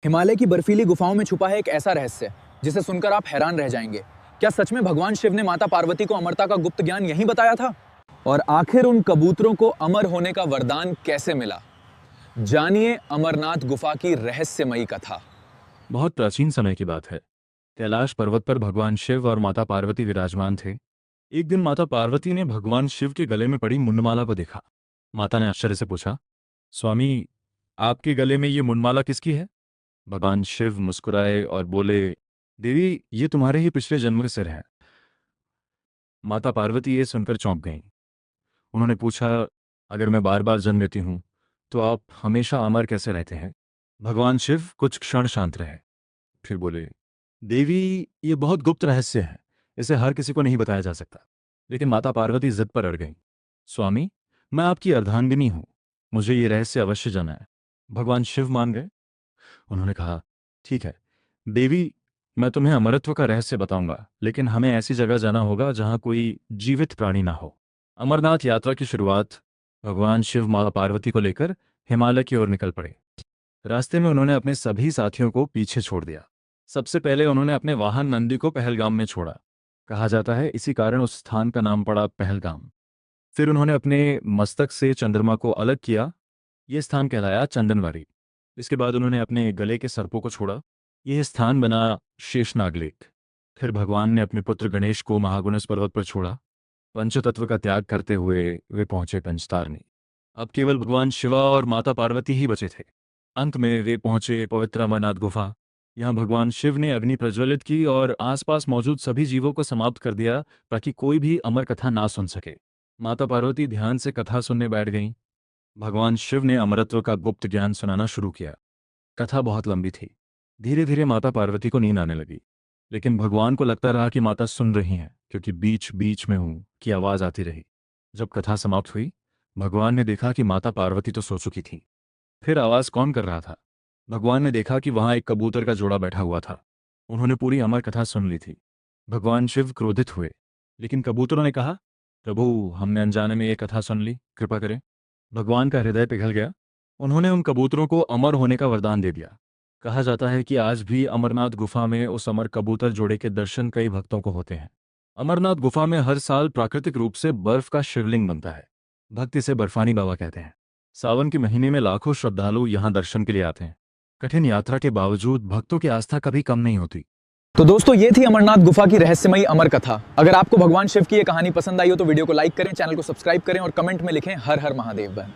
हिमालय की बर्फीली गुफाओं में छुपा है एक ऐसा रहस्य जिसे सुनकर आप हैरान रह जाएंगे। क्या सच में भगवान शिव ने माता पार्वती को अमरता का गुप्त ज्ञान यहीं बताया था? और आखिर उन कबूतरों को अमर होने का वरदान कैसे मिला? जानिए अमरनाथ गुफा की रहस्यमयी कथा। बहुत प्राचीन समय की बात है। कैलाश पर्वत पर भगवान शिव और माता पार्वती विराजमान थे। एक दिन माता पार्वती ने भगवान शिव के गले में पड़ी मुंडमाला को देखा। माता ने आश्चर्य से पूछा, स्वामी, आपके गले में ये मुंडमाला किसकी है? भगवान शिव मुस्कुराए और बोले, देवी, ये तुम्हारे ही पिछले जन्म के सिर है। माता पार्वती ये सुनकर चौंक गईं। उन्होंने पूछा, अगर मैं बार बार जन्म लेती हूँ तो आप हमेशा अमर कैसे रहते हैं? भगवान शिव कुछ क्षण शांत रहे, फिर बोले, देवी, ये बहुत गुप्त रहस्य है, इसे हर किसी को नहीं बताया जा सकता। लेकिन माता पार्वती जिद पर अड़ गई। स्वामी, मैं आपकी अर्धांगिनी हूं, मुझे ये रहस्य अवश्य जाना है। भगवान शिव मान गए। उन्होंने कहा, ठीक है देवी, मैं तुम्हें अमरत्व का रहस्य बताऊंगा, लेकिन हमें ऐसी जगह जाना होगा जहां कोई जीवित प्राणी ना हो। अमरनाथ यात्रा की शुरुआत भगवान शिव माता पार्वती को लेकर हिमालय की ओर निकल पड़े। रास्ते में उन्होंने अपने सभी साथियों को पीछे छोड़ दिया। सबसे पहले उन्होंने अपने वाहन नंदी को पहलगाम में छोड़ा। कहा जाता है इसी कारण उस स्थान का नाम पड़ा पहलगाम। फिर उन्होंने अपने मस्तक से चंद्रमा को अलग किया। यह स्थान कहलाया चंदनवारी। इसके बाद उन्होंने अपने गले के सर्पों को छोड़ा। यह स्थान बना शेषनाग लेक। फिर भगवान ने अपने पुत्र गणेश को महागुणस पर्वत पर छोड़ा। पंचतत्व का त्याग करते हुए वे पहुंचे पंचतारणी। अब केवल भगवान शिवा और माता पार्वती ही बचे थे। अंत में वे पहुंचे पवित्र अमरनाथ गुफा। यहाँ भगवान शिव ने अग्नि प्रज्वलित की और आसपास मौजूद सभी जीवों को समाप्त कर दिया ताकि कोई भी अमर कथा ना सुन सके। माता पार्वती ध्यान से कथा सुनने बैठ गईं। भगवान शिव ने अमरत्व का गुप्त ज्ञान सुनाना शुरू किया। कथा बहुत लंबी थी। धीरे धीरे माता पार्वती को नींद आने लगी, लेकिन भगवान को लगता रहा कि माता सुन रही हैं, क्योंकि बीच बीच में हूं की आवाज आती रही। जब कथा समाप्त हुई, भगवान ने देखा कि माता पार्वती तो सो चुकी थी। फिर आवाज कौन कर रहा था? भगवान ने देखा कि वहां एक कबूतर का जोड़ा बैठा हुआ था। उन्होंने पूरी अमर कथा सुन ली थी। भगवान शिव क्रोधित हुए, लेकिन कबूतरों ने कहा, प्रभु, हमने अनजाने में ये कथा सुन ली, कृपा करें। भगवान का हृदय पिघल गया। उन्होंने उन कबूतरों को अमर होने का वरदान दे दिया। कहा जाता है कि आज भी अमरनाथ गुफा में उस अमर कबूतर जोड़े के दर्शन कई भक्तों को होते हैं। अमरनाथ गुफा में हर साल प्राकृतिक रूप से बर्फ का शिवलिंग बनता है। भक्त इसे बर्फानी बाबा कहते हैं। सावन के महीने में लाखों श्रद्धालु यहाँ दर्शन के लिए आते हैं। कठिन यात्रा के बावजूद भक्तों की आस्था कभी कम नहीं होती। तो दोस्तों, ये थी अमरनाथ गुफा की रहस्यमयी अमर कथा। अगर आपको भगवान शिव की ये कहानी पसंद आई हो तो वीडियो को लाइक करें, चैनल को सब्सक्राइब करें और कमेंट में लिखें हर हर महादेव बहन।